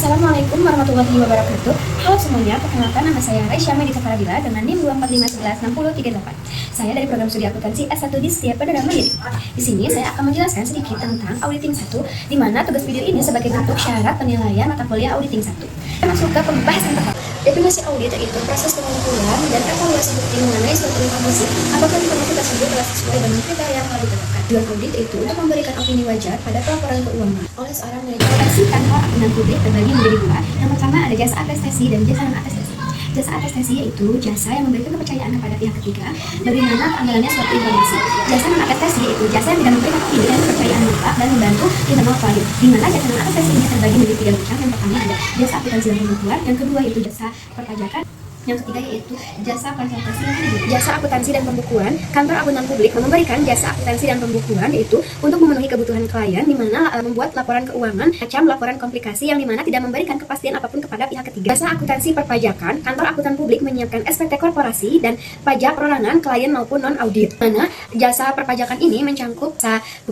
Assalamualaikum warahmatullahi wabarakatuh. Halo semuanya, perkenalkan nama saya Raisya Medita Faradila dengan NIM 245116038. Saya dari program studi akuntansi S1 di Setia Perdana Mandiri. Di sini saya akan menjelaskan sedikit tentang auditing 1, di mana tugas video ini sebagai bentuk syarat penilaian mata kuliah auditing 1. Kita masuk ke pembahasan pertama. Definisi audit yaitu proses pengumpulan dan evaluasi bukti mengenai suatu informasi apakah informasi tersebut telah sesuai dengan kriteria yang telah ditetapkan. Tujuan audit itu untuk memberikan opini wajar pada pelaporan keuangan oleh seorang manajer. Kantor akuntan publik terbagi menjadi dua. Yang pertama ada jasa atestasi dan jasa non-atestasi. Jasa atestasi yaitu jasa yang memberikan kepercayaan kepada pihak ketiga bagaimana keanggarannya suatu informasi. Jasa non-atestasi yaitu jasa yang tidak memberikan opini dan kepercayaan mutlak dan membantu internal klien. Di mana jasa non-atestasi ini terbagi menjadi tiga macam. Yang pertama ada jasa akuntansi dan pembukuan, yang kedua yaitu jasa perpajakan, yang ketiga yaitu jasa konsultasi dan manajemen. Jasa akuntansi dan pembukuan, kantor akuntan publik memberikan jasa akuntansi dan pembukuan yaitu untuk memenuhi kebutuhan klien, di mana membuat laporan keuangan macam laporan komplikasi yang dimana tidak memberikan kepastian apapun kepada pihak ketiga. Jasa akuntansi perpajakan, kantor akuntan publik menyiapkan SPT korporasi dan pajak perorangan klien maupun non audit. Mana jasa perpajakan ini mencangkup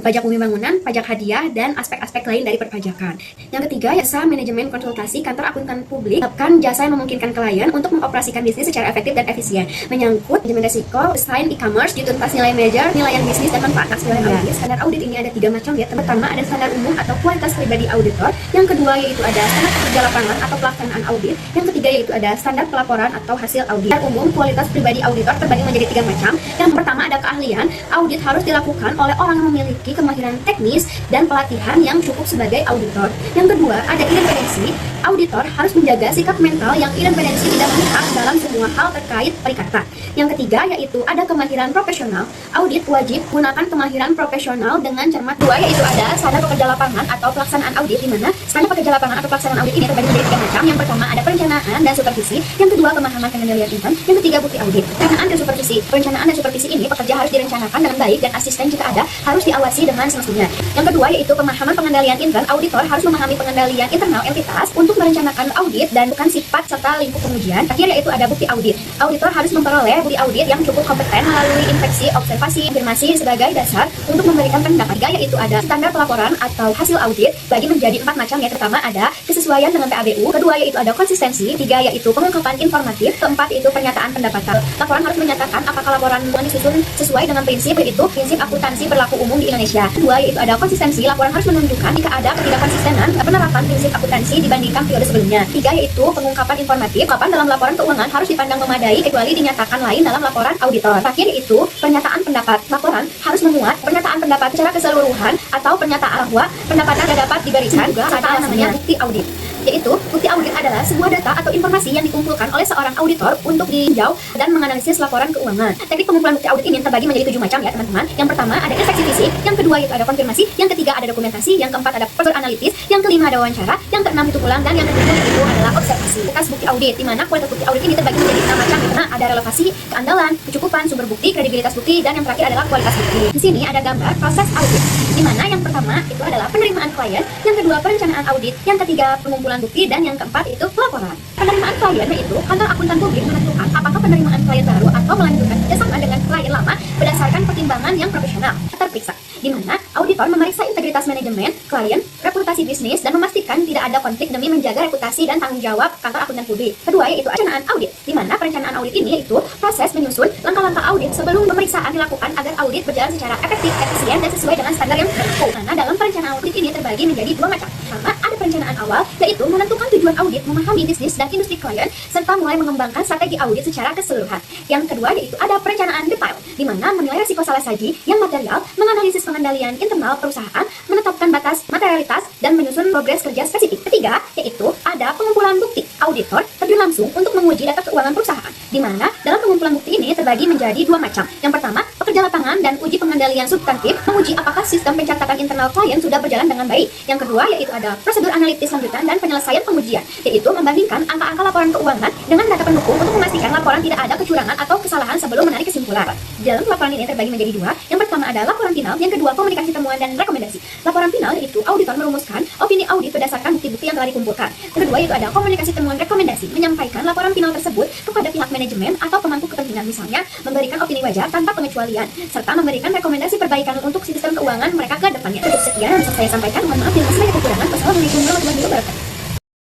pajak bumi bangunan, pajak hadiah dan aspek-aspek lain dari perpajakan. Yang ketiga jasa manajemen konsultasi, kantor akuntan publik menyiapkan jasa yang memungkinkan klien untuk mengoperasikan bisnis secara efektif dan efisien, menyangkut manajemen risiko, desain e-commerce, dituntas nilai manajer, nilaian bisnis dan manfaat nilai audit. Standar audit ini ada tiga macam ya. Pertama ada standar umum atau kualitas pribadi auditor, yang kedua yaitu ada standar pekerja lapangan atau pelaksanaan audit, yang ketiga yaitu ada standar pelaporan atau hasil audit. Standar umum kualitas pribadi auditor terbagi menjadi tiga macam. Yang pertama ada keahlian, audit harus dilakukan oleh orang yang memiliki kemahiran teknis dan pelatihan yang cukup sebagai auditor. Yang kedua ada independensi, auditor harus menjaga sikap mental yang independensi tidak memihak dalam semua hal terkait perikatan. Yang ketiga yaitu ada kemahiran profesional, audit wajib menggunakan kemahiran profesional dengan cermat. Dua yaitu ada standar pekerja lapangan atau pelaksanaan audit, di mana standar pekerja lapangan atau pelaksanaan audit ini terbagi menjadi tiga macam. Yang pertama ada perencanaan dan supervisi, yang kedua pemahaman pengendalian intern, yang ketiga bukti audit. Perencanaan dan supervisi. Perencanaan dan supervisi ini pekerja harus direncanakan dengan baik dan asisten jika ada harus diawasi dengan semestinya. Yang kedua yaitu pemahaman pengendalian intern, auditor harus memahami pengendalian internal entitas untuk merencanakan audit dan bukan sifat serta lingkup pengujian. Terakhir yaitu ada bukti audit. Auditor harus memperoleh bukti audit yang cukup kompeten melalui inspeksi, observasi, konfirmasi sebagai dasar untuk memberikan pendapat. Tiga yaitu ada standar pelaporan atau hasil audit bagi menjadi empat macam ya. Pertama ada kesesuaian dengan PABU, kedua yaitu ada konsistensi, tiga yaitu pengungkapan informatif, keempat yaitu pernyataan pendapatan. Laporan harus menyatakan apakah laporan disusun sesuai dengan prinsip yaitu prinsip akuntansi berlaku umum di Indonesia. Kedua yaitu ada konsistensi, laporan harus menunjukkan jika ada ketidakkonsistenan penerapan prinsip akuntansi dibandingkan periode sebelumnya. Tiga yaitu pengungkapan informatif, kapan dalam laporan keuangan harus dipandang memadai kecuali dinyatakan lain dalam laporan auditor. Terakhir yaitu pernyataan pendapat. Laporan harus memuat pernyataan pendapat secara keseluruhan atau pernyataan bahwa pendapatan tidak dapat diberikan juga ada namanya bukti audit. Yaitu bukti audit adalah sebuah data atau informasi yang dikumpulkan oleh seorang auditor untuk ditinjau dan menganalisis laporan keuangan. Teknik pengumpulan bukti audit ini terbagi menjadi 7 macam ya teman-teman. Yang pertama ada inspeksi fisik, yang kedua yaitu ada konfirmasi, yang ketiga ada dokumentasi, yang keempat ada prosedur analitis, yang kelima ada wawancara, yang keenam itu ulang, dan yang ketujuh itu adalah observasi. Kualitas bukti audit, di mana kualitas bukti audit ini terbagi menjadi 6 macam, di mana ada relevasi, keandalan, kecukupan, sumber bukti, kredibilitas bukti, dan yang terakhir adalah kualitas bukti. Di sini ada gambar proses audit, di mana yang pertama itu adalah penerimaan klien, yang kedua perencanaan audit, yang ketiga pengumpulan bukti, dan yang keempat itu pelaporan. Penerimaan klien yaitu kantor akuntan publik menentukan apakah penerimaan klien baru atau melanjutkan kerjasama dengan klien lama berdasarkan pertimbangan yang profesional terperiksa, di mana auditor memeriksa integritas manajemen klien, reputasi bisnis, dan memastikan tidak ada konflik demi menjaga reputasi dan tanggung jawab kantor akuntan publik. Kedua yaitu perencanaan audit, di mana perencanaan audit ini yaitu proses menyusun langkah-langkah audit sebelum pemeriksaan dilakukan agar audit berjalan secara efektif, efisien, dan sesuai dengan standar yang berlaku. Karena dalam perencanaan audit ini terbagi menjadi 2 macam. Pertama ada perencanaan awal, yaitu menentukan tujuan audit, memahami bisnis dan industri klien, serta mulai mengembangkan strategi audit secara keseluruhan. Yang kedua yaitu ada perencanaan detail, di mana menilai risiko salah saji yang material, menganalisis pengendalian internal perusahaan, menetapkan batas materialitas, dan menyusun progres kerja spesifik. Ketiga yaitu ada pengumpulan bukti. Auditor terjun langsung untuk menguji data keuangan perusahaan, di mana dalam pengumpulan bukti ini terbagi menjadi 2 macam. Yang pertama pekerja lapangan dan uji pengendalian substantif, menguji apakah sistem pencatatan internal klien sudah berjalan dengan baik. Yang kedua yaitu ada prosedur analitis lanjutan dan penyelesaian pengujian, yaitu membandingkan angka-angka laporan keuangan dengan data pendukung untuk memastikan laporan tidak ada kecurangan atau kesalahan sebelum menarik kesimpulan. Dalam laporan ini terbagi menjadi 2. Yang pertama ada laporan final, yang kedua komunikasi temuan dan rekomendasi. Laporan final yaitu auditor merumuskan opini audit berdasarkan bukti-bukti yang telah dikumpulkan. Kedua yaitu ada komunikasi temuan rekomendasi, menyampaikan laporan final tersebut kepada pihak manajemen atau pemangku kepentingan, misalnya memberikan opini wajar tanpa pengecualian, serta memberikan rekomendasi perbaikan untuk sistem keuangan mereka ke depannya. Cukup sekian yang bisa saya sampaikan. Mohon maaf bila masih ada kekurangan. Wassalamualaikum warahmatullahi wabarakatuh.